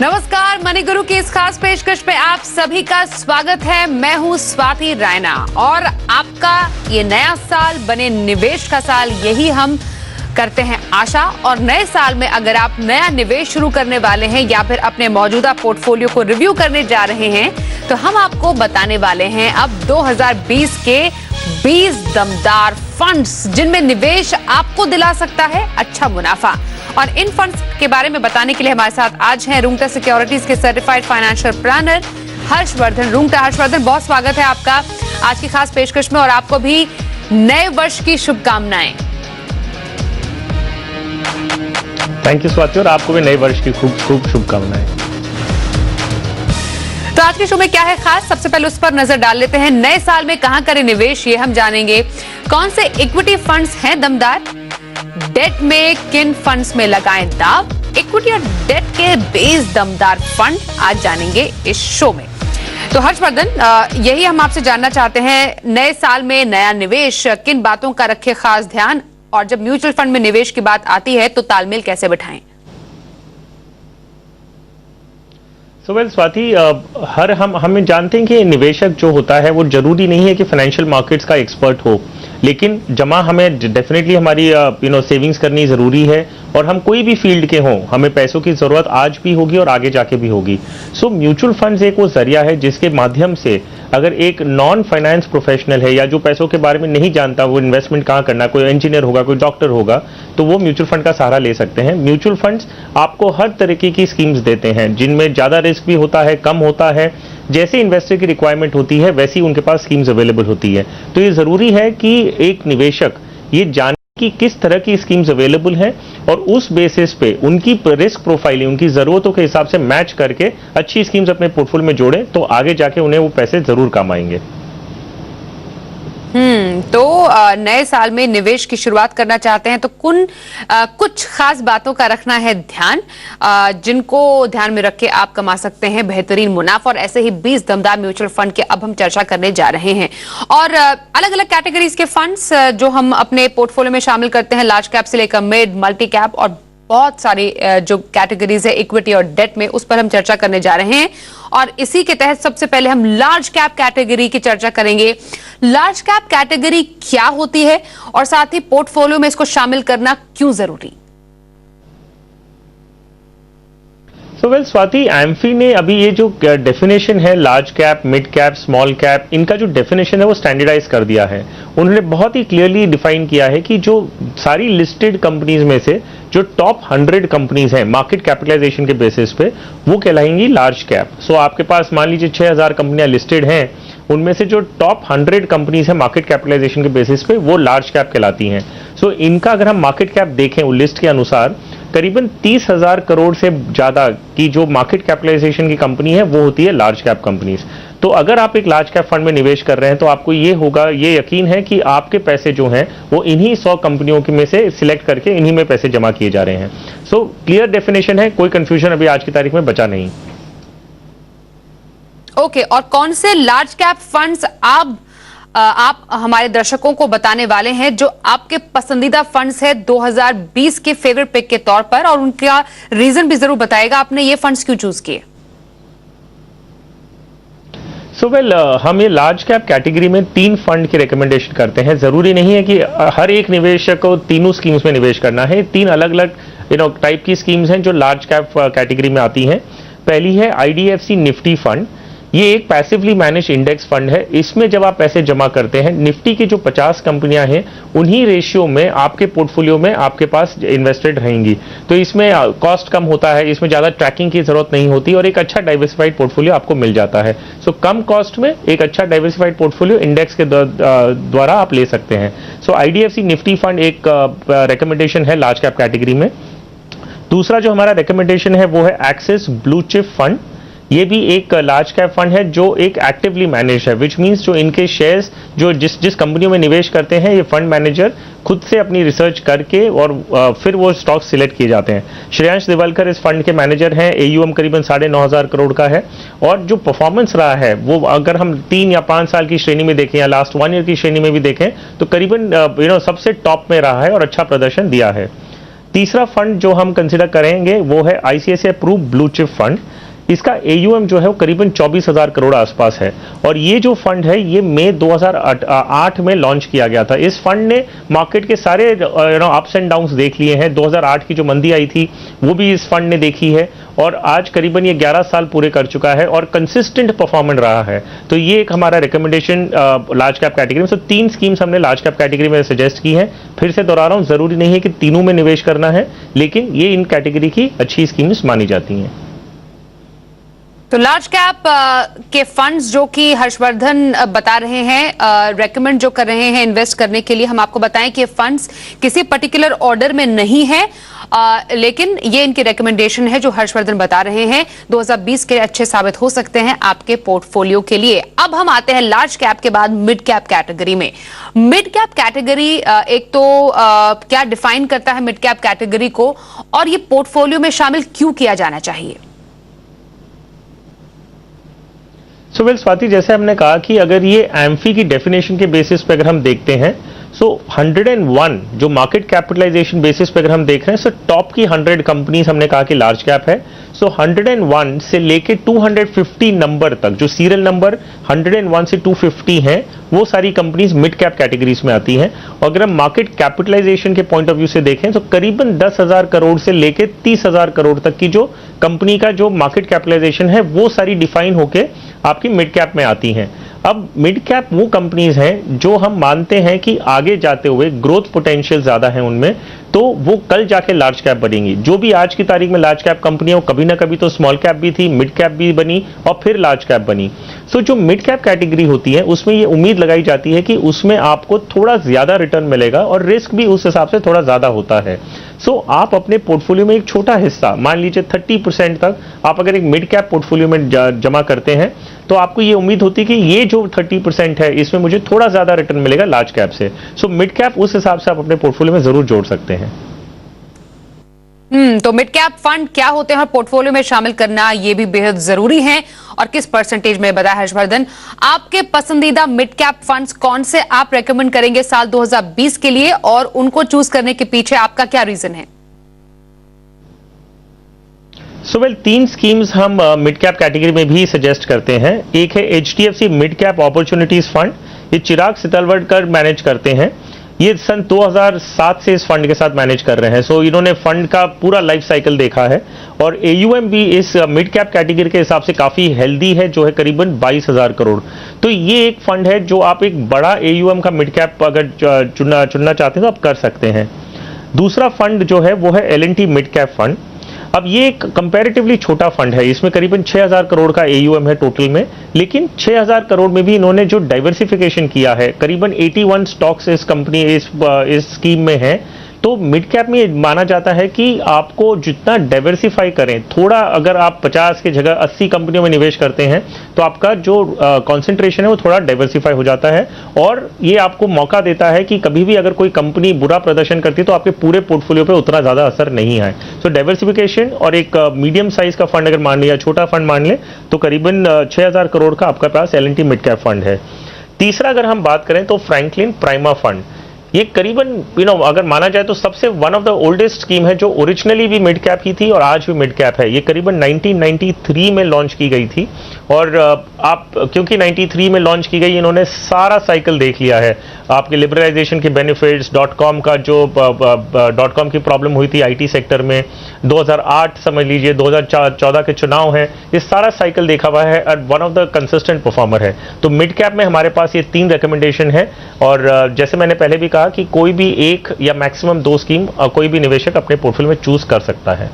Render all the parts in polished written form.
नमस्कार, मनी गुरु की इस खास पेशकश पे आप सभी का स्वागत है। मैं हूं स्वाति रायना और आपका ये नया साल बने निवेश का साल, यही हम करते हैं आशा। और नए साल में अगर आप नया निवेश शुरू करने वाले हैं या फिर अपने मौजूदा पोर्टफोलियो को रिव्यू करने जा रहे हैं तो हम आपको बताने वाले हैं अब 2020 के 20 दमदार फंड्स जिनमें निवेश आपको दिला सकता है अच्छा मुनाफा। और इन फंड्स के बारे में बताने के लिए हमारे साथ आज हैं रूंगटा सिक्योरिटीज के certified financial planner Harshvardhan. Rungta, Harshvardhan, बहुत स्वागत है आपका आज की खास पेशकश में और आपको भी नए वर्ष की शुभकामनाएं। थैंक यू स्वाति, और आपको भी नए वर्ष की खूब खूब शुभकामनाएं। तो आज के शो में क्या है खास, सबसे पहले उस पर नजर डाल लेते हैं। नए साल में कहां करें निवेश, ये हम जानेंगे। कौन से इक्विटी फंड्स हैं दमदार, डेट में किन फंड्स में लगाएं दाव, इक्विटी और डेट के 20 दमदार फंड आज जानेंगे इस शो में। तो हर्षवर्धन, यही हम आपसे जानना चाहते हैं, नए साल में नया निवेश, किन बातों का रखें खास ध्यान, और जब म्यूचुअल फंड में निवेश की बात आती है तो तालमेल कैसे बिठाएं? स्वाति, हम जानते हैं कि निवेशक जो होता है वो जरूरी नहीं है कि फाइनेंशियल मार्केट्स का एक्सपर्ट हो, लेकिन जमा हमें डेफिनेटली हमारी सेविंग्स करनी जरूरी है। और हम कोई भी फील्ड के हों, हमें पैसों की जरूरत आज भी होगी और आगे जाके भी होगी। सो म्यूचुअल फंड्स एक वो जरिया है जिसके माध्यम से अगर एक नॉन फाइनेंस प्रोफेशनल है या जो पैसों के बारे में नहीं जानता वो इन्वेस्टमेंट कहाँ करना, कोई इंजीनियर होगा, कोई डॉक्टर होगा, तो वो म्यूचुअल फंड का सहारा ले सकते हैं। म्यूचुअल फंड्स आपको हर तरीके की स्कीम्स देते हैं जिनमें ज्यादा रिस्क भी होता है, कम होता है। जैसे इन्वेस्टर की रिक्वायरमेंट होती है वैसी उनके पास स्कीम्स अवेलेबल होती है। तो ये जरूरी है कि एक निवेशक ये जाने कि किस तरह की स्कीम्स अवेलेबल हैं और उस बेसिस पे उनकी रिस्क प्रोफाइलिंग, उनकी जरूरतों के हिसाब से मैच करके अच्छी स्कीम्स अपने पोर्टफोलियो में जोड़ें, तो आगे जाके उन्हें वो पैसे जरूर काम आएंगे। तो नए साल में निवेश की शुरुआत करना चाहते हैं तो कुछ खास बातों का रखना है ध्यान, जिनको ध्यान में रख के आप कमा सकते हैं बेहतरीन मुनाफा। और ऐसे ही 20 दमदार म्यूचुअल फंड के अब हम चर्चा करने जा रहे हैं। और अलग अलग कैटेगरीज के फंड्स जो हम अपने पोर्टफोलियो में शामिल करते हैं, लार्ज कैप से लेकर मिड, मल्टी कैप और बहुत सारी जो कैटेगरीज है इक्विटी और डेट में, उस पर हम चर्चा करने जा रहे हैं। और इसी के तहत सबसे पहले हम लार्ज कैप कैटेगरी की चर्चा करेंगे। लार्ज कैप कैटेगरी क्या होती है और साथ ही पोर्टफोलियो में इसको शामिल करना क्यों जरूरी? स्वाति, एम्फी ने अभी ये जो डेफिनेशन है large cap, mid cap, small cap, इनका जो डेफिनेशन है वो स्टैंडर्डाइज कर दिया है। उन्होंने बहुत ही क्लियरली डिफाइन किया है कि जो सारी लिस्टेड कंपनीज में से जो टॉप 100 कंपनीज हैं मार्केट कैपिटलाइजेशन के बेसिस पे, वो कहलाएंगी लार्ज कैप। सो आपके पास मान लीजिए 6000 कंपनियां लिस्टेड हैं, उनमें से जो टॉप 100 कंपनीज हैं मार्केट कैपिटलाइजेशन के बेसिस पे, वो लार्ज कैप कहलाती हैं। सो इनका अगर हम मार्केट कैप देखें उस लिस्ट के अनुसार, करीबन 30,000 करोड़ से ज्यादा की जो मार्केट कैपिटलाइजेशन की कंपनी है वो होती है लार्ज कैप कंपनीज। तो अगर आप एक लार्ज कैप फंड में निवेश कर रहे हैं तो आपको ये यकीन है कि आपके पैसे जो हैं वो इन्हीं 100 कंपनियों में से सिलेक्ट करके इन्हीं में पैसे जमा किए जा रहे हैं। सो क्लियर डेफिनेशन है, कोई कंफ्यूजन अभी आज की तारीख में बचा नहीं। ओके, और कौन से लार्ज कैप फंड्स आप हमारे दर्शकों को बताने वाले हैं जो आपके पसंदीदा फंड्स है 2020 के फेवरेट पिक के तौर पर, और उनका रीजन भी जरूर बताएगा आपने ये फंड्स क्यों चूज किए? हम ये लार्ज कैप कैटेगरी में 3 फंड की रिकमेंडेशन करते हैं। जरूरी नहीं है कि हर एक निवेशक को तीनों स्कीम्स में निवेश करना है। 3 अलग अलग टाइप की स्कीम्स हैं जो लार्ज कैप कैटेगरी में आती हैं। पहली है IDFC निफ्टी फंड। ये एक पैसिवली मैनेज इंडेक्स फंड है। इसमें जब आप पैसे जमा करते हैं, निफ्टी की जो 50 कंपनियां हैं उन्हीं रेशियो में आपके पोर्टफोलियो में आपके पास इन्वेस्टेड रहेंगी। तो इसमें कॉस्ट कम होता है, इसमें ज्यादा ट्रैकिंग की जरूरत नहीं होती और एक अच्छा डाइवर्सिफाइड पोर्टफोलियो आपको मिल जाता है। सो कम कॉस्ट में एक अच्छा डाइवर्सिफाइड पोर्टफोलियो इंडेक्स के द्वारा आप ले सकते हैं। सो IDFC निफ्टी फंड एक रिकमेंडेशन है लार्ज कैप कैटेगरी में। दूसरा जो हमारा रिकमेंडेशन है वो है एक्सिस ब्लू चिप फंड। ये भी एक लार्ज कैप फंड है जो एक एक्टिवली मैनेज है, विच मींस जो इनके शेयर्स जो जिस कंपनियों में निवेश करते हैं, ये फंड मैनेजर खुद से अपनी रिसर्च करके और फिर वो स्टॉक सिलेक्ट किए जाते हैं। श्रेयांश दिवालकर इस फंड के मैनेजर हैं। AUM करीबन 9,500 करोड़ का है और जो परफॉर्मेंस रहा है वो अगर हम 3 या 5 साल की श्रेणी में देखें या लास्ट 1 ईयर की श्रेणी में भी देखें तो करीबन सबसे टॉप में रहा है और अच्छा प्रदर्शन दिया है। तीसरा फंड जो हम कंसिडर करेंगे वो है ICICI Pru blue chip fund. इसका एयूएम जो है वो करीबन 24,000 करोड़ आसपास है और ये जो फंड है ये मई 2008 में लॉन्च किया गया था। इस फंड ने मार्केट के सारे अप्स एंड डाउन्स देख लिए हैं। 2008 की जो मंदी आई थी वो भी इस फंड ने देखी है और आज करीबन ये 11 साल पूरे कर चुका है और कंसिस्टेंट परफॉर्मेंस रहा है। तो ये एक हमारा रिकमेंडेशन लार्ज कैप कैटेगरी में। तो 3 स्कीम्स हमने लार्ज कैप कैटेगरी में सजेस्ट की हैं। फिर से दोहरा रहा हूं, जरूरी नहीं है कि तीनों में निवेश करना है, लेकिन ये इन कैटेगरी की अच्छी स्कीम्स मानी जाती हैं। तो लार्ज कैप के फंड्स जो कि हर्षवर्धन बता रहे हैं, रेकमेंड जो कर रहे हैं इन्वेस्ट करने के लिए, हम आपको बताएं कि फंड्स किसी पर्टिकुलर ऑर्डर में नहीं है, लेकिन ये इनकी रिकमेंडेशन है जो हर्षवर्धन बता रहे हैं। 2020 के अच्छे साबित हो सकते हैं आपके पोर्टफोलियो के लिए। अब हम आते हैं लार्ज कैप के बाद मिड कैप कैटेगरी में। मिड कैप कैटेगरी एक तो क्या डिफाइन करता है मिड कैप कैटेगरी को और ये पोर्टफोलियो में शामिल क्यों किया जाना चाहिए? सो वेल स्वाति, जैसे हमने कहा कि अगर ये एम्फी की डेफिनेशन के बेसिस पे अगर हम देखते हैं, सो 101 जो मार्केट कैपिटलाइजेशन बेसिस पे अगर हम देख रहे हैं, सो टॉप की 100 कंपनीज हमने कहा कि लार्ज कैप है। सो 101 से लेके 250 नंबर तक, जो सीरियल नंबर 101 से 250 हैं, वो सारी कंपनीज मिड कैप कैटेगरीज में आती हैं। और अगर हम मार्केट कैपिटलाइजेशन के पॉइंट ऑफ व्यू से देखें तो करीबन 10,000 करोड़ से लेके 30,000 करोड़ तक की जो कंपनी का जो मार्केट कैपिटलाइजेशन है वो सारी डिफाइन होके आपकी मिड कैप में आती हैं। अब मिड कैप वो कंपनीज हैं जो हम मानते हैं कि आगे जाते हुए ग्रोथ पोटेंशियल ज्यादा है उनमें, तो वो कल जाके लार्ज कैप बनेंगी। जो भी आज की तारीख में लार्ज कैप कंपनी है वो कभी ना कभी तो स्मॉल कैप भी थी, मिड कैप भी बनी और फिर लार्ज कैप बनी। सो जो मिड कैप कैटेगरी होती है उसमें ये उम्मीद लगाई जाती है कि उसमें आपको थोड़ा ज्यादा रिटर्न मिलेगा और रिस्क भी उस हिसाब से थोड़ा ज्यादा होता है। सो आप अपने पोर्टफोलियो में एक छोटा हिस्सा, मान लीजिए 30% तक आप अगर एक मिड कैप पोर्टफोलियो में जमा करते हैं तो आपको ये उम्मीद होती है कि ये जो 30% है इसमें मुझे थोड़ा ज्यादा रिटर्न मिलेगा लार्ज कैप से। सो मिड कैप उस हिसाब से आप अपने पोर्टफोलियो में जरूर जोड़ सकते हैं। तो मिड कैप फंड क्या होते हैं और पोर्टफोलियो में शामिल करना ये भी बेहद जरूरी है और किस परसेंटेज में, बताया हर्षवर्धन। आपके पसंदीदा मिड कैप फंड्स कौन से आप रेकमेंड करेंगे साल 2020 के लिए और उनको चूज करने के पीछे आपका क्या रीजन है? सो वेल 3 स्कीम्स हम मिड कैप कैटेगरी में भी सजेस्ट करते हैं। एक है HDFC mid cap opportunities fund, ये चिराग सितलवड़कर मैनेज करते हैं। ये सन 2007 से इस फंड के साथ मैनेज कर रहे हैं। सो इन्होंने फंड का पूरा लाइफ साइकिल देखा है और AUM भी इस मिड कैप कैटेगरी के हिसाब से काफी हेल्दी है, जो है करीबन 22,000 करोड़। तो ये एक फंड है जो आप एक बड़ा AUM का मिड कैप अगर चुनना चाहते हैं तो आप कर सकते हैं। दूसरा फंड जो है वो है L&T मिड कैप फंड। अब ये एक कंपैरेटिवली छोटा फंड है, इसमें करीबन 6,000 करोड़ का AUM है टोटल में, लेकिन 6,000 करोड़ में भी इन्होंने जो डाइवर्सिफिकेशन किया है, करीबन 81 स्टॉक्स इस कंपनी इस स्कीम में है। तो मिड कैप में माना जाता है कि आपको जितना डाइवर्सिफाई करें, थोड़ा अगर आप 50 की जगह 80 कंपनियों में निवेश करते हैं तो आपका जो कंसंट्रेशन है वो थोड़ा डाइवर्सिफाई हो जाता है और ये आपको मौका देता है कि कभी भी अगर कोई कंपनी बुरा प्रदर्शन करती है तो आपके पूरे पोर्टफोलियो पे उतना ज्यादा असर नहीं आए। सो डाइवर्सिफिकेशन और एक मीडियम साइज का फंड अगर मान लिया, छोटा फंड मान ले, तो करीबन 6,000 करोड़ का आपके पास L&T मिड कैप फंड है। तीसरा अगर हम बात करें तो फ्रैंकलिन प्राइमा फंड, ये करीबन अगर माना जाए तो सबसे one of the oldest scheme है जो ओरिजिनली भी मिड कैप ही थी और आज भी मिड कैप है। ये करीबन 1993 में लॉन्च की गई थी और आप क्योंकि 93 में लॉन्च की गई, इन्होंने सारा साइकिल देख लिया है। आपके लिबरलाइजेशन के बेनिफिट्स, .com का जो .com की प्रॉब्लम हुई थी IT सेक्टर में, 2008 समझ लीजिए, 2014 के चुनाव हैं, ये सारा साइकिल देखा हुआ है और one of the consistent performer है। तो मिड कैप में हमारे पास ये 3 रिकमेंडेशन है और जैसे मैंने पहले भी कहा कि कोई भी एक या मैक्सिमम 2 स्कीम कोई भी निवेशक अपने पोर्टफोलियो में चूज कर सकता है।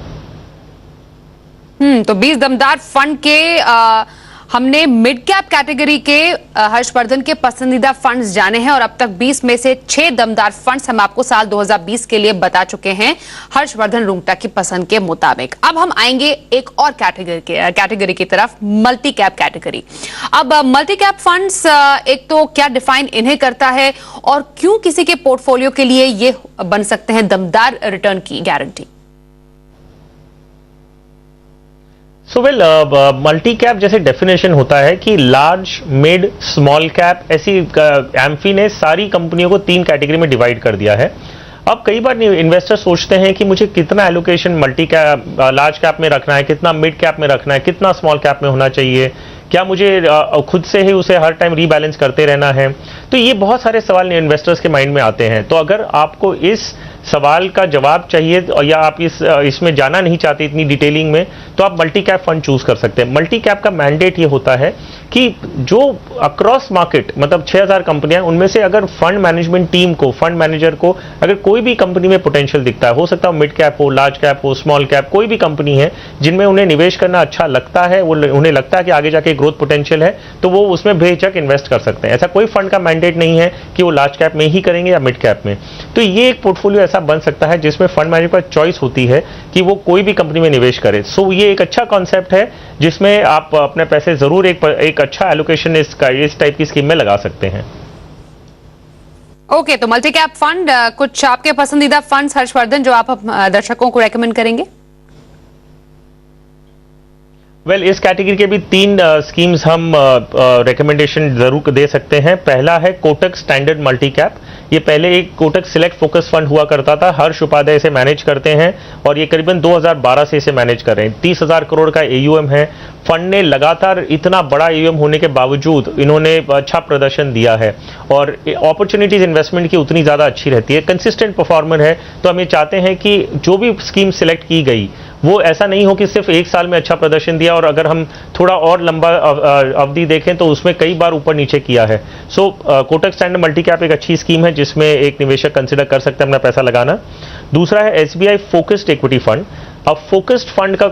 तो 20 दमदार फंड के हमने मिड कैप कैटेगरी के हर्षवर्धन के पसंदीदा फंड्स जाने हैं और अब तक 20 में से 6 दमदार फंड्स हम आपको साल 2020 के लिए बता चुके हैं हर्षवर्धन रुंगटा की पसंद के मुताबिक। अब हम आएंगे एक और कैटेगरी की तरफ, मल्टी कैप कैटेगरी। अब मल्टी कैप फंड्स एक तो क्या डिफाइन इन्हें करता है और क्यों किसी के पोर्टफोलियो के लिए ये बन सकते हैं दमदार रिटर्न की guarantee? So well multi cap जैसे डेफिनेशन होता है कि लार्ज, मिड, स्मॉल कैप, ऐसी एम्फी ने सारी कंपनियों को 3 कैटेगरी में डिवाइड कर दिया है। अब कई बार इन्वेस्टर सोचते हैं कि मुझे कितना allocation multi cap large cap में रखना है, कितना मिड कैप में रखना है, कितना स्मॉल कैप में होना चाहिए, क्या मुझे खुद से ही उसे हर टाइम रीबैलेंस करते रहना है। तो ये बहुत सारे सवाल इन्वेस्टर्स के माइंड में आते हैं। तो अगर आपको इस सवाल का जवाब चाहिए या आप इसमें जाना नहीं चाहते इतनी डिटेलिंग में, तो आप मल्टी कैप फंड चूज कर सकते हैं। मल्टी कैप का मैंडेट ये होता है कि जो अक्रॉस मार्केट मतलब 6000 कंपनियां, उनमें से अगर फंड मैनेजमेंट टीम को, फंड मैनेजर को अगर कोई भी कंपनी में पोटेंशियल दिखता है, हो सकता है मिड कैप हो, लार्ज कैप हो, स्मॉल कैप, कोई भी कंपनी है जिनमें उन्हें निवेश करना अच्छा लगता है, वो उन्हें लगता है कि आगे जाके ग्रोथ पोटेंशियल है, तो वो उसमें बेहिचक इन्वेस्ट कर सकते हैं। ऐसा कोई फंड का मैंडेट नहीं है कि वो लार्ज कैप में ही करेंगे या मिड कैप में। तो ये एक पोर्टफोलियो ऐसा बन सकता है जिसमें फंड मैनेजर पर चॉइस होती है कि वो कोई भी कंपनी में निवेश करे। सो ये एक अच्छा कॉन्सेप्ट है जिसमें आप अपने पैसे जरूर एक अच्छा एलोकेशन इस टाइप की स्कीम में लगा सकते हैं। ओके, तो मल्टी कैप फंड, कुछ आपके पसंदीदा फंड्स हर्षवर्धन जो आप दर्शकों को रेकमेंड करेंगे? इस कैटेगरी के भी 3 स्कीम्स हम रिकमेंडेशन जरूर दे सकते हैं। पहला है कोटक स्टैंडर्ड मल्टी कैप। ये पहले एक कोटक सिलेक्ट फोकस फंड हुआ करता था, हर्ष उपाध्याय इसे मैनेज करते हैं और ये करीबन 2012 से इसे मैनेज कर रहे हैं। 30,000 करोड़ का AUM है। फंड ने लगातार इतना बड़ा AUM होने के बावजूद इन्होंने अच्छा प्रदर्शन दिया है और अपॉर्चुनिटीज इन्वेस्टमेंट की उतनी ज़्यादा अच्छी रहती है, कंसिस्टेंट परफॉर्मर है। तो हम ये चाहते हैं कि जो भी स्कीम सिलेक्ट की गई वो ऐसा नहीं हो कि सिर्फ 1 साल में अच्छा प्रदर्शन दिया और अगर हम थोड़ा और लंबा अवधि देखें तो उसमें कई बार ऊपर नीचे किया है। सो कोटक स्टैंडर्ड मल्टी कैप एक अच्छी स्कीम है जिसमें एक निवेशक कंसिडर कर सकते हैं अपना पैसा लगाना। दूसरा है SBI फोकस्ड इक्विटी फंड। अब फोकस्ड फंड का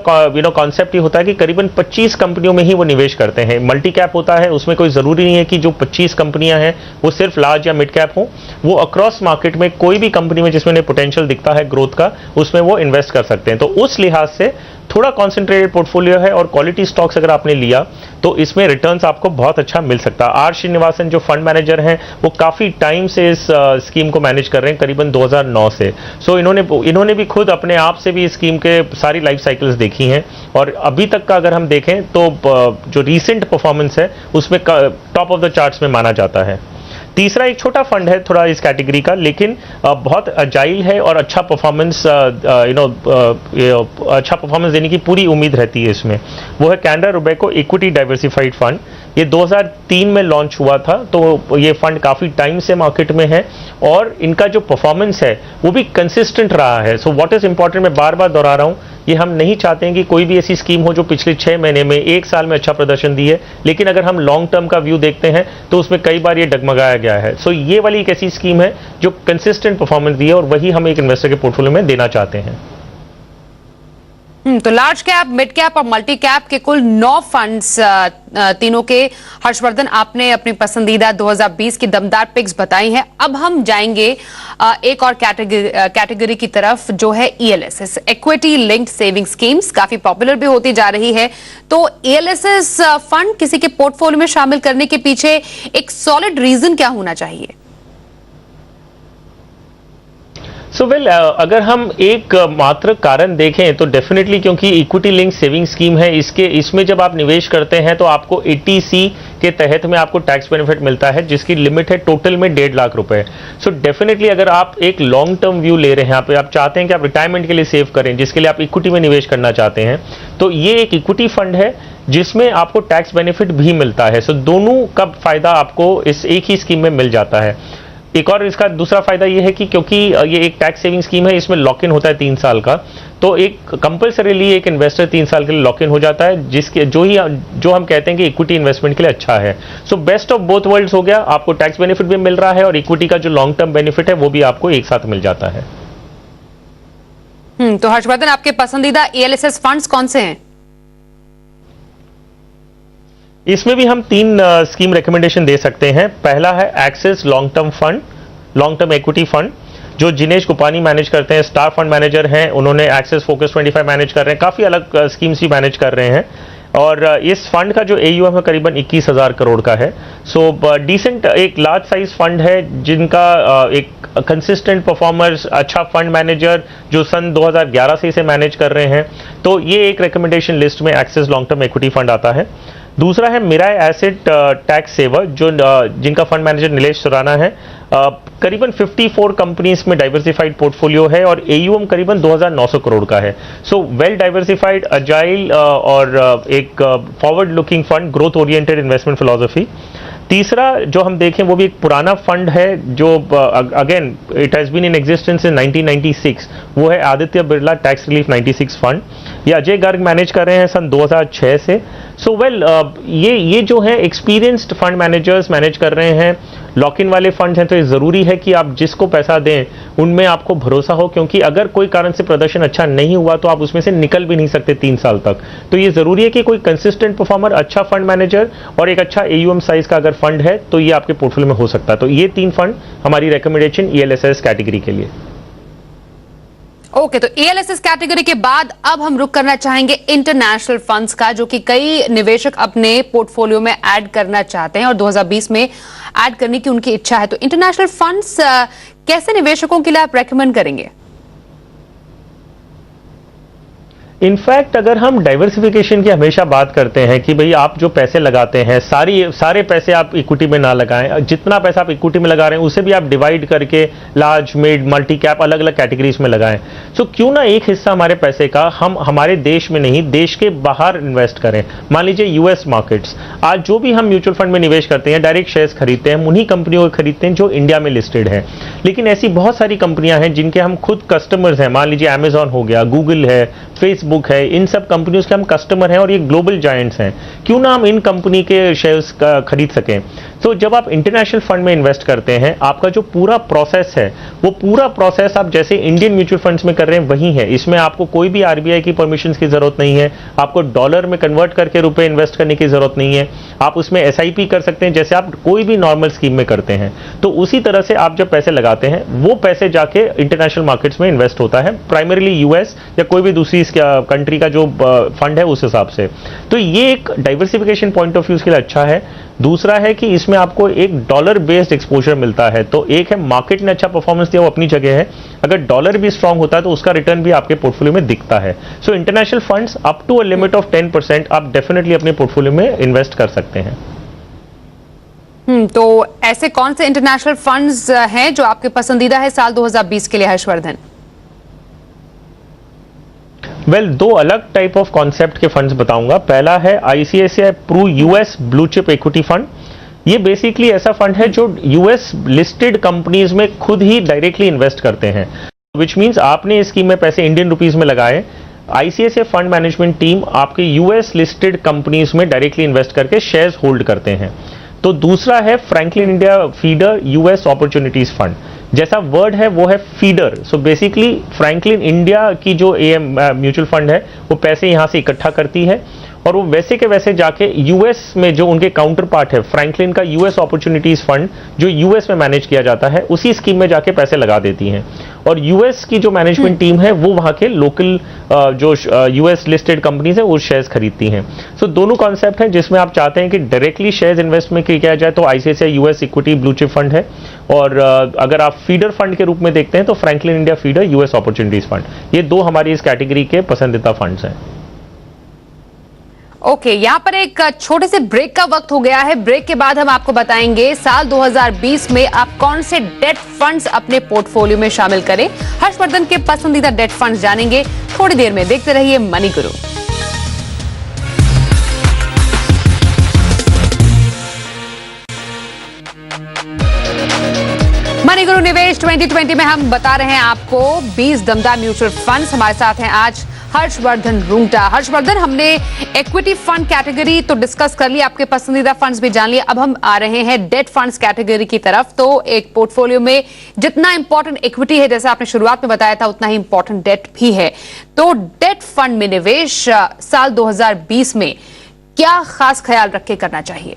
कॉन्सेप्ट ये होता है कि करीबन 25 कंपनियों में ही वो निवेश करते हैं। मल्टी कैप होता है, उसमें कोई जरूरी नहीं है कि जो 25 कंपनियां हैं वो सिर्फ लार्ज या मिड कैप हो, वो अक्रॉस मार्केट में कोई भी कंपनी में जिसमें पोटेंशियल दिखता है ग्रोथ का, उसमें वो इन्वेस्ट कर सकते हैं। तो उस लिहाज से थोड़ा कॉन्सेंट्रेटेड पोर्टफोलियो है और क्वालिटी स्टॉक्स अगर आपने लिया तो इसमें रिटर्न्स आपको बहुत अच्छा मिल सकता है। आर श्रीनिवासन जो फंड मैनेजर हैं वो काफी टाइम से इस स्कीम को मैनेज कर रहे हैं, करीबन 2009 से। सो इन्होंने भी खुद अपने आप से भी इस स्कीम के सारी लाइफ साइकिल्स देखी हैं और अभी तक का अगर हम देखें तो जो रीसेंट परफॉर्मेंस है उसमें टॉप ऑफ द चार्ट्स में माना जाता है। तीसरा एक छोटा फंड है थोड़ा इस कैटेगरी का, लेकिन बहुत अजाइल है और अच्छा परफॉर्मेंस अच्छा परफॉर्मेंस देने की पूरी उम्मीद रहती है इसमें। वो है Canara Robeco equity diversified fund. ये 2003 में लॉन्च हुआ था, तो ये फंड काफ़ी टाइम से मार्केट में है और इनका जो परफॉर्मेंस है वो भी कंसिस्टेंट रहा है। सो व्हाट इज़ इंपॉर्टेंट, मैं बार बार दोहरा रहा हूँ, ये हम नहीं चाहते हैं कि कोई भी ऐसी स्कीम हो जो पिछले 6 महीने में 1 साल में अच्छा प्रदर्शन दी है, लेकिन अगर हम लॉन्ग टर्म का व्यू देखते हैं तो उसमें कई बार ये डगमगाया गया है। सो ये वाली एक ऐसी स्कीम है जो कंसिस्टेंट परफॉर्मेंस दी है और वही हम एक इन्वेस्टर के पोर्टफोलियो में देना चाहते हैं। तो लार्ज कैप, मिड कैप और मल्टी कैप के कुल 9 फंड्स तीनों के हर्षवर्धन आपने अपनी पसंदीदा 2020 की दमदार पिक्स बताई हैं। अब हम जाएंगे एक और कैटेगरी की तरफ जो है ELSS, equity linked saving schemes, काफी पॉपुलर भी होती जा रही है। तो ELSS फंड किसी के पोर्टफोलियो में शामिल करने के पीछे एक सॉलिड रीजन क्या होना चाहिए? अगर हम एक मात्र कारण देखें तो डेफिनेटली क्योंकि इक्विटी लिंक सेविंग स्कीम है, इसमें जब आप निवेश करते हैं तो आपको 80C के तहत में आपको टैक्स बेनिफिट मिलता है जिसकी लिमिट है टोटल में 1.5 लाख रुपए। सो डेफिनेटली अगर आप एक लॉन्ग टर्म व्यू ले रहे हैं, आप चाहते हैं कि आप रिटायरमेंट के लिए सेव करें, जिसके लिए आप इक्विटी में निवेश करना चाहते हैं, तो ये एक इक्विटी फंड है जिसमें आपको टैक्स बेनिफिट भी मिलता है। सो दोनों का फायदा आपको इस एक ही स्कीम में मिल जाता है। एक और इसका दूसरा फायदा ये है कि क्योंकि ये एक टैक्स सेविंग स्कीम है, इसमें लॉक इन होता है 3 साल का, तो एक कंपल्सरीली एक इन्वेस्टर 3 साल के लिए लॉक इन हो जाता है, जिसके जो हम कहते हैं कि इक्विटी इन्वेस्टमेंट के लिए अच्छा है। So best of both worlds हो गया, आपको टैक्स बेनिफिट भी मिल रहा है और इक्विटी का जो लॉन्ग टर्म बेनिफिट है वो भी आपको एक साथ मिल जाता है। तो हर्षवर्धन, आपके पसंदीदा ELSS फंड्स कौन से हैं? इसमें भी हम 3 स्कीम रिकमेंडेशन दे सकते हैं। पहला है axis long term fund, long term equity fund, जो जिनेश गोपानी मैनेज करते हैं, स्टार फंड मैनेजर हैं, उन्होंने एक्सिस फोकस 25 मैनेज कर रहे हैं, काफ़ी अलग स्कीम्स ही मैनेज कर रहे हैं और इस फंड का जो AUM है करीबन 21,000 करोड़ का है। सो डिसेंट एक लार्ज साइज फंड है जिनका एक कंसिस्टेंट परफॉर्मर्स, अच्छा फंड मैनेजर जो सन 2011 से इसे मैनेज कर रहे हैं, तो ये एक रिकमेंडेशन लिस्ट में axis long term equity fund आता है। दूसरा है मिराय एसेट टैक्स सेवर, जो जिनका फंड मैनेजर नीलेश सुराना है। करीबन 54 कंपनीज में डाइवर्सिफाइड पोर्टफोलियो है और एयूएम करीबन 2900 करोड़ का है। सो वेल डाइवर्सिफाइड, अजाइल और एक forward looking fund, growth oriented investment philosophy. तीसरा जो हम देखें वो भी एक पुराना फंड है जो again it has been in existence in 1996, वो है Aditya Birla tax relief 96 fund. ये अजय गर्ग मैनेज कर रहे हैं सन 2006 से। सो वेल ये जो है एक्सपीरियंस्ड फंड मैनेजर्स मैनेज कर रहे हैं, लॉक इन वाले फंड हैं, तो ये ज़रूरी है कि आप जिसको पैसा दें उनमें आपको भरोसा हो, क्योंकि अगर कोई कारण से प्रदर्शन अच्छा नहीं हुआ तो आप उसमें से निकल भी नहीं सकते 3 साल तक। तो ये ज़रूरी है कि कोई कंसिस्टेंट परफॉर्मर, अच्छा फंड मैनेजर और एक अच्छा एयूएम साइज का अगर फंड है तो ये आपके पोर्टफोलियो में हो सकता है। तो ये 3 फंड हमारी रिकमेंडेशन ईएलएसएस कैटेगरी के लिए। ओके, तो ईएलएसएस कैटेगरी के बाद अब हम रुक करना चाहेंगे इंटरनेशनल फंड्स का, जो कि कई निवेशक अपने पोर्टफोलियो में ऐड करना चाहते हैं और 2020 में ऐड करने की उनकी इच्छा है। तो इंटरनेशनल फंड्स कैसे निवेशकों के लिए आप रेकमेंड करेंगे? इनफैक्ट अगर हम डाइवर्सिफिकेशन की हमेशा बात करते हैं कि भाई आप जो पैसे लगाते हैं सारे पैसे आप इक्विटी में ना लगाएं, जितना पैसा आप इक्विटी में लगा रहे हैं उसे भी आप डिवाइड करके लार्ज, मिड, मल्टी कैप अलग अलग कैटेगरीज में लगाएं। सो क्यों ना एक हिस्सा हमारे पैसे का हम हमारे देश में नहीं, देश के बाहर इन्वेस्ट करें। मान लीजिए यूएस मार्केट्स, आज जो भी हम म्यूचुअल फंड में निवेश करते हैं, डायरेक्ट शेयर्स खरीदते हैं, हम उन्हीं कंपनियों को खरीदते हैं जो इंडिया में लिस्टेड है। लेकिन ऐसी बहुत सारी कंपनियां हैं जिनके हम खुद कस्टमर्स हैं। मान लीजिए अमेजॉन हो गया, गूगल है, फेसबुक है, इन सब कंपनियों के हम कस्टमर हैं और ये ग्लोबल जायंट्स हैं। क्यों ना हम इन कंपनी के शेयर्स खरीद सकें। तो जब आप इंटरनेशनल फंड में इन्वेस्ट करते हैं, आपका जो पूरा प्रोसेस है वो पूरा प्रोसेस आप जैसे इंडियन म्यूचुअल फंड्स में कर रहे हैं वही है। इसमें आपको कोई भी आरबीआई की परमिशन की जरूरत नहीं है, आपको डॉलर में कन्वर्ट करके रुपए इन्वेस्ट करने की जरूरत नहीं है, आप उसमें एसआईपी कर सकते हैं जैसे आप कोई भी नॉर्मल स्कीम में करते हैं। तो उसी तरह से आप जब पैसे लगाते हैं वो पैसे जाके इंटरनेशनल मार्केट्स में इन्वेस्ट होता है, प्राइमरीली यूएस या कोई भी दूसरी कंट्री का जो फंड है उस हिसाब से। तो ये एक डाइवर्सिफिकेशन पॉइंट ऑफ व्यू के लिए अच्छा है। दूसरा है कि इसमें आपको एक डॉलर बेस्ड एक्सपोजर मिलता है। तो एक है मार्केट ने अच्छा परफॉर्मेंस दिया, वो अपनी जगह है, अगर डॉलर भी स्ट्रांग होता है तो उसका रिटर्न भी आपके पोर्टफोलियो में दिखता है। So international funds up to a limit of 10% आप डेफिनेटली अपने पोर्टफोलियो में इन्वेस्ट कर सकते हैं। तो ऐसे कौन से इंटरनेशनल फंड्स हैं जो आपके पसंदीदा है साल 2020 के लिए, हर्षवर्धन? दो अलग टाइप ऑफ कॉन्सेप्ट के फंड्स बताऊंगा। पहला है ICICI Pru US blue chip equity fund. ये बेसिकली ऐसा फंड है जो यूएस लिस्टेड कंपनीज में खुद ही डायरेक्टली इन्वेस्ट करते हैं, विच मींस आपने इस स्कीम में पैसे इंडियन रुपीज में लगाए, आईसीआईसीआई फंड मैनेजमेंट टीम आपके यूएस लिस्टेड कंपनीज में डायरेक्टली इन्वेस्ट करके शेयर्स होल्ड करते हैं। तो दूसरा है Franklin India feeder US opportunities fund. जैसा वर्ड है वो है feeder. So basically Franklin India की जो म्यूचुअल फंड है वो पैसे यहां से इकट्ठा करती है और वो वैसे के वैसे जाके यूएस में जो उनके काउंटर पार्ट है फ्रैंकलिन का यूएस अपॉर्चुनिटीज फंड जो यूएस में मैनेज किया जाता है उसी स्कीम में जाके पैसे लगा देती हैं और यूएस की जो मैनेजमेंट टीम है वो वहां के लोकल जो यूएस लिस्टेड कंपनीज है वो शेयर्स खरीदती हैं। सो दोनों कॉन्सेप्ट हैं जिसमें आप चाहते हैं कि डायरेक्टली शेयर्स इन्वेस्टमेंट किया जाए तो ICICI US equity blue chip fund है और अगर आप फीडर फंड के रूप में देखते हैं तो Franklin India feeder US opportunities fund. ये दो हमारी इस कैटेगरी के पसंदीदा फंड्स हैं। ओके, यहाँ पर एक छोटे से ब्रेक का वक्त हो गया है। ब्रेक के बाद हम आपको बताएंगे साल 2020 में आप कौन से डेट फंड्स अपने पोर्टफोलियो में शामिल करें। हर्षवर्धन के पसंदीदा डेट फंड्स जानेंगे थोड़ी देर में। देखते रहिए मनी गुरु। मनी गुरु निवेश 2020 में हम बता रहे हैं आपको 20 दमदार म्यूचुअल फंड्स। हमारे साथ हैं आज हर्षवर्धन रूंगटा। हर्षवर्धन, हमने इक्विटी फंड कैटेगरी तो डिस्कस कर ली, आपके पसंदीदा फंड्स भी जान लिए। अब हम आ रहे हैं डेट फंड्स कैटेगरी की तरफ। तो एक पोर्टफोलियो में जितना इंपॉर्टेंट इक्विटी है, जैसा आपने शुरुआत में बताया था, उतना ही इंपॉर्टेंट डेट भी है। तो डेट फंड में निवेश साल 2020 में क्या खास ख्याल रख के करना चाहिए?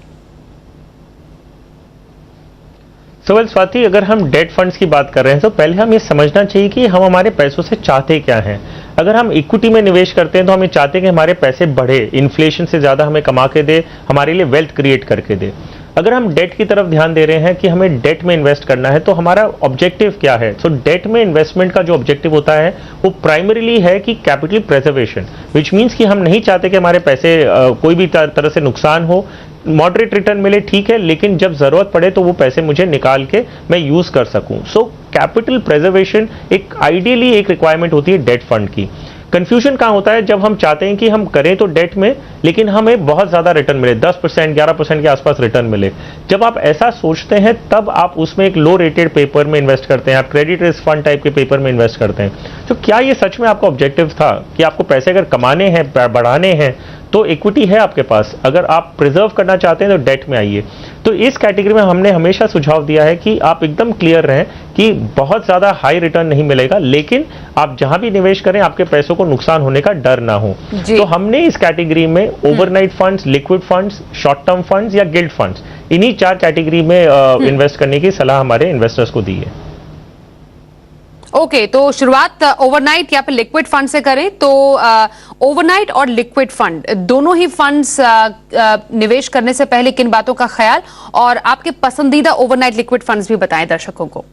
स्वाति, अगर हम डेट फंड्स की बात कर रहे हैं तो पहले हम ये समझना चाहिए कि हम हमारे पैसों से चाहते क्या हैं। अगर हम इक्विटी में निवेश करते हैं तो हमें चाहते हैं कि हमारे पैसे बढ़े, इन्फ्लेशन से ज्यादा हमें कमा के दे, हमारे लिए वेल्थ क्रिएट करके दे। अगर हम डेट की तरफ ध्यान दे रहे हैं कि हमें डेट में इन्वेस्ट करना है तो हमारा ऑब्जेक्टिव क्या है? सो डेट में इन्वेस्टमेंट का जो ऑब्जेक्टिव होता है वो प्राइमरीली है कि कैपिटल प्रिजर्वेशन, विच मीन्स कि हम नहीं चाहते कि हमारे पैसे कोई भी तरह से नुकसान हो, मॉडरेट रिटर्न मिले ठीक है, लेकिन जब जरूरत पड़े तो वो पैसे मुझे निकाल के मैं यूज कर सकूं। सो कैपिटल प्रिजर्वेशन एक आइडियली एक रिक्वायरमेंट होती है डेट फंड की। कंफ्यूजन कहाँ होता है जब हम चाहते हैं कि हम करें तो डेट में, लेकिन हमें बहुत ज्यादा रिटर्न मिले, 10% 11% के आसपास रिटर्न मिले। जब आप ऐसा सोचते हैं तब आप उसमें एक लो रेटेड पेपर में इन्वेस्ट करते हैं, आप क्रेडिट रिस्क फंड टाइप के पेपर में इन्वेस्ट करते हैं। तो क्या ये सच में आपका ऑब्जेक्टिव था कि आपको पैसे अगर कमाने हैं, बढ़ाने हैं, तो इक्विटी है आपके पास, अगर आप प्रिजर्व करना चाहते हैं तो डेट में आइए। तो इस कैटेगरी में हमने हमेशा सुझाव दिया है कि आप एकदम क्लियर रहें कि बहुत ज्यादा हाई रिटर्न नहीं मिलेगा, लेकिन आप जहां भी निवेश करें आपके पैसों को नुकसान होने का डर ना हो। तो हमने इस कैटेगरी में overnight funds, liquid funds, short term funds या गिल्ड फंड्स, इन्हीं 4 कैटेगरी में इन्वेस्ट करने की सलाह हमारे इन्वेस्टर्स को दी है। ओके, तो शुरुआत ओवरनाइट या फिर लिक्विड फंड से करें तो ओवरनाइट और लिक्विड फंड दोनों ही फंड्स निवेश करने से पहले किन बातों का ख्याल, और आपके पसंदीदा ओवरनाइट लिक्विड फंड्स भी बताएं दर्शकों को।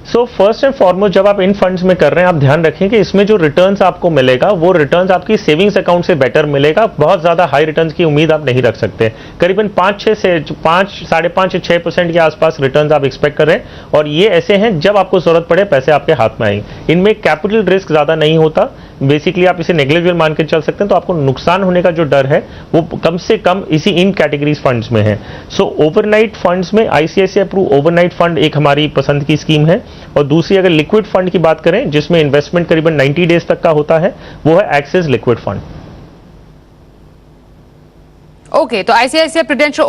सो फर्स्ट एंड फॉरमोस्ट जब आप इन फंड्स में कर रहे हैं, आप ध्यान रखें कि इसमें जो रिटर्न्स आपको मिलेगा वो रिटर्न्स आपकी सेविंग्स अकाउंट से बेटर मिलेगा। बहुत ज्यादा हाई रिटर्न्स की उम्मीद आप नहीं रख सकते। करीबन 5-6 से 5.5-6% के आसपास रिटर्न्स आप एक्सपेक्ट कर रहे हैं, और ये ऐसे हैं जब आपको जरूरत पड़े पैसे आपके हाथ में आएंगे। इनमें कैपिटल रिस्क ज्यादा नहीं होता, बेसिकली आप इसे नेग्लिजिबल मान के चल सकते हैं। तो आपको नुकसान होने का जो डर है वो कम से कम इसी इन कैटेगरीज फंड्स में है। सो ओवरनाइट फंड्स में आईसीआईसीआई प्रू ओवरनाइट फंड एक हमारी पसंद की स्कीम है, और दूसरी अगर लिक्विड फंड की बात करें जिसमें इन्वेस्टमेंट करीबन 90 डेज तक का होता है, वो है एक्सिस लिक्विड फंड। ओके, तो ICICI prudential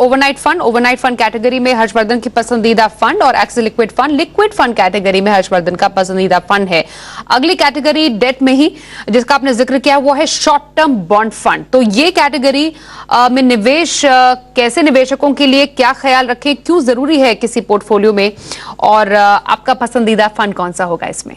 overnight fund category में हर्षवर्धन की पसंदीदा फंड, और एक्सिस लिक्विड फंड कैटेगरी में हर्षवर्धन का पसंदीदा फंड है। अगली कैटेगरी डेट में ही जिसका आपने जिक्र किया वो है शॉर्ट टर्म बॉन्ड फंड। तो ये कैटेगरी में निवेश कैसे, निवेशकों के लिए क्या ख्याल रखें, क्यों जरूरी है किसी पोर्टफोलियो में, और आपका पसंदीदा फंड कौन सा होगा इसमें?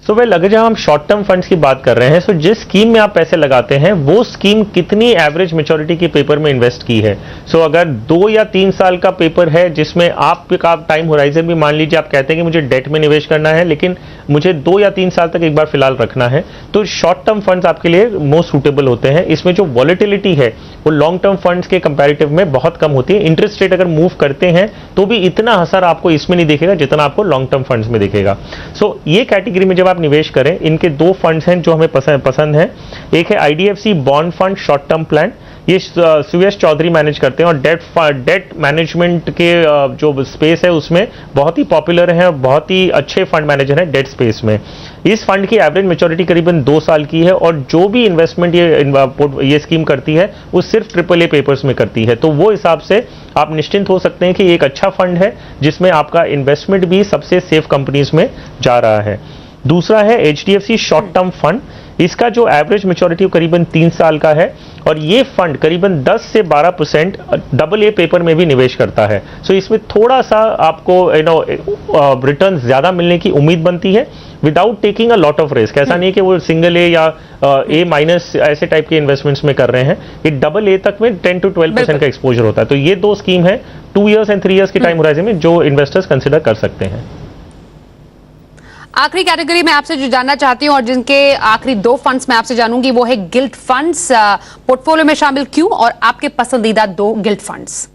सो वेल, अगर जब हम शॉर्ट टर्म फंड्स की बात कर रहे हैं, सो जिस स्कीम में आप पैसे लगाते हैं वो स्कीम कितनी एवरेज मैच्योरिटी के पेपर में इन्वेस्ट की है। सो अगर 2 या 3 साल का पेपर है जिसमें आपका टाइम होराइजन भी, मान लीजिए आप कहते हैं कि मुझे डेट में निवेश करना है लेकिन मुझे 2 या 3 साल तक एक बार फिलहाल रखना है, तो शॉर्ट टर्म फंड्स आपके लिए मोस्ट सूटेबल होते हैं। इसमें जो वॉलेटिलिटी है वो लॉन्ग टर्म फंड्स के कंपैरेटिव में बहुत कम होती है। इंटरेस्ट रेट अगर मूव करते हैं तो भी इतना असर आपको इसमें नहीं दिखेगा जितना आपको लॉन्ग टर्म फंड्स में दिखेगा। सो ये कैटेगरी में जब आप निवेश करें, इनके 2 फंड्स हैं जो हमें पसंद हैं। एक है IDFC bond fund short term plan, ये सुयश चौधरी मैनेज करते हैं, और डेट मैनेजमेंट के जो स्पेस है उसमें बहुत ही पॉपुलर है, बहुत ही अच्छे फंड मैनेजर हैं डेट स्पेस में। इस फंड की एवरेज मैच्योरिटी करीबन 2 साल की है, और जो भी इन्वेस्टमेंट ये स्कीम करती है वो सिर्फ AAA पेपर्स में करती है। तो वो हिसाब से आप निश्चिंत हो सकते हैं कि एक अच्छा फंड है जिसमें आपका इन्वेस्टमेंट भी सबसे सेफ कंपनीज में जा रहा है। दूसरा है एचडीएफसी शॉर्ट टर्म फंड, इसका जो एवरेज मैच्योरिटी करीबन 3 साल का है, और ये फंड करीबन 10 से 12% AA पेपर में भी निवेश करता है। सो इसमें थोड़ा सा आपको रिटर्न ज्यादा मिलने की उम्मीद बनती है without taking a lot of risk. ऐसा नहीं कि वो सिंगल A या A- ऐसे टाइप के इन्वेस्टमेंट्स में कर रहे हैं, ये AA तक में 10 to 12% का एक्सपोजर होता है। तो ये 2 स्कीम है 2 years and 3 years के टाइम होराइजन में जो इन्वेस्टर्स कंसिडर कर सकते हैं। आखिरी कैटेगरी में आपसे जो जानना चाहती हूं और जिनके आखिरी 2 फंड्स मैं आपसे जानूंगी वो है गिल्ट फंड्स। पोर्टफोलियो में शामिल क्यों, और आपके पसंदीदा 2 गिल्ट फंड्स?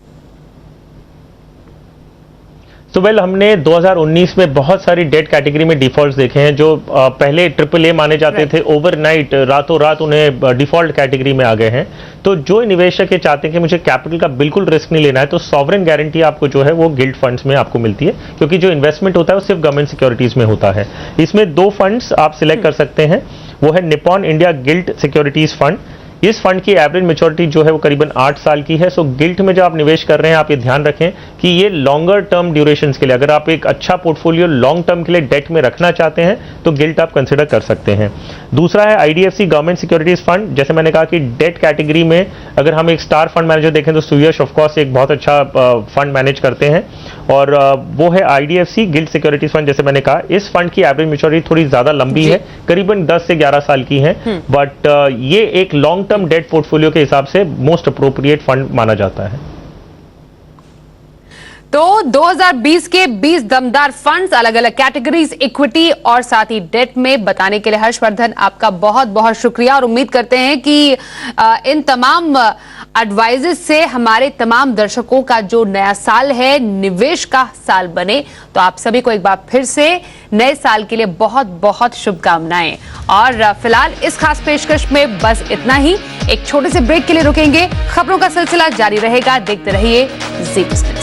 तो वेल, हमने 2019 में बहुत सारी डेट कैटेगरी में डिफॉल्ट्स देखे हैं जो पहले AAA माने जाते थे, ओवरनाइट रातों रात उन्हें डिफॉल्ट कैटेगरी में आ गए हैं। तो जो निवेशक ये चाहते हैं कि मुझे कैपिटल का बिल्कुल रिस्क नहीं लेना है, तो सॉवरेन गारंटी आपको जो है वो गिल्ट फंड्स में आपको मिलती है, क्योंकि जो इन्वेस्टमेंट होता है वो सिर्फ गवर्नमेंट सिक्योरिटीज में होता है। इसमें 2 फंड्स आप सिलेक्ट कर सकते हैं, वो है Nippon India guilt securities fund. इस फंड की एवरेज मैच्योरिटी जो है वो करीबन 8 साल की है। सो गिल्ट में जब आप निवेश कर रहे हैं, आप ये ध्यान रखें कि ये लॉन्गर टर्म ड्यूरेशंस के लिए, अगर आप एक अच्छा पोर्टफोलियो लॉन्ग टर्म के लिए डेट में रखना चाहते हैं तो गिल्ट आप कंसिडर कर सकते हैं। दूसरा है आईडीएफसी गवर्नमेंट सिक्योरिटीज फंड। जैसे मैंने कहा कि डेट कैटेगरी में अगर हम एक स्टार फंड मैनेजर देखें तो सुयश ऑफकोर्स एक बहुत अच्छा फंड मैनेज करते हैं, और वो है आईडीएफसी गिल्ट सिक्योरिटीज फंड। जैसे मैंने कहा, इस फंड की एवरेज मैच्योरिटी थोड़ी ज्यादा लंबी है, करीबन 10 से 11 साल की है, बट ये एक लॉन्ग टर्म डेट पोर्टफोलियो के हिसाब से मोस्ट अप्रोप्रिएट फंड माना जाता है। तो 2020 के 20 दमदार फंड्स अलग अलग कैटेगरीज, इक्विटी और साथ ही डेट में बताने के लिए हर्षवर्धन आपका बहुत बहुत शुक्रिया और उम्मीद करते हैं कि इन तमाम एडवाइजेस से हमारे तमाम दर्शकों का जो नया साल है निवेश का साल बने। तो आप सभी को एक बार फिर से नए साल के लिए बहुत बहुत शुभकामनाएं। और फिलहाल इस खास पेशकश में बस इतना ही। एक छोटे से ब्रेक के लिए रुकेंगे, खबरों का सिलसिला जारी रहेगा। देखते रहिए जी बिजनेस।